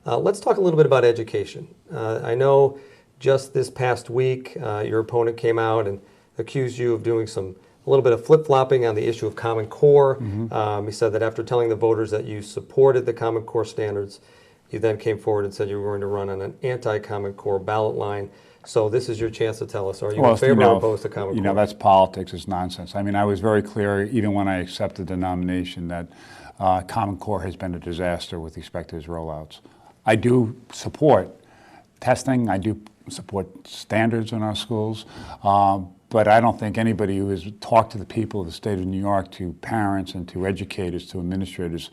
Let's talk a little bit about education. I know just this past week, your opponent came out and accused you of doing a little bit of flip-flopping on the issue of Common Core. He said that after telling the voters that you supported the Common Core standards, you then came forward and said you were going to run on an anti-Common Core ballot line. So this is your chance to tell us, are you in favor or opposed to Common Core? That's politics, it's nonsense. I mean, I was very clear, even when I accepted the nomination, that Common Core has been a disaster with respect to its rollouts. I do support testing, I do support standards in our schools, but I don't think anybody who has talked to the people of the state of New York, to parents and to educators, to administrators,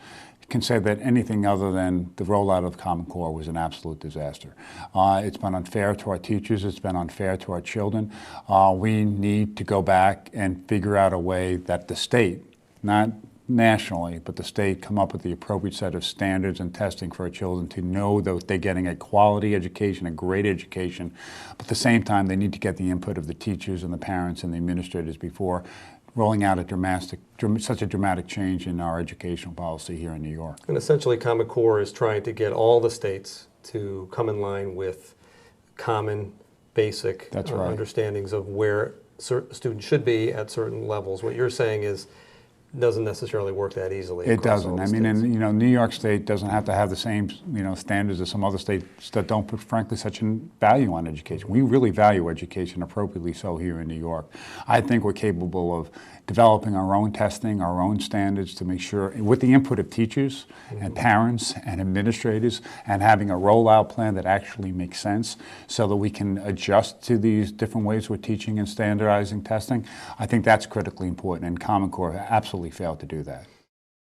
can say that anything other than the rollout of Common Core was an absolute disaster. It's been unfair to our teachers, it's been unfair to our children. We need to go back and figure out a way that the state, not nationally, but the state, come up with the appropriate set of standards and testing for our children to know that they're getting a quality education, a great education, but at the same time they need to get the input of the teachers and the parents and the administrators before rolling out such a dramatic change in our educational policy here in New York. And essentially Common Core is trying to get all the states to come in line with common, basic understandings of where students should be at certain levels. What you're saying is doesn't necessarily work that easily. It doesn't. I mean, and New York State doesn't have to have the same standards as some other states that don't put, frankly, such a value on education. We really value education, appropriately so, here in New York. I think we're capable of developing our own testing, our own standards to make sure, with the input of teachers and parents and administrators, and having a rollout plan that actually makes sense so that we can adjust to these different ways we're teaching and standardizing testing. I think that's critically important, and Common Core absolutely failed to do that.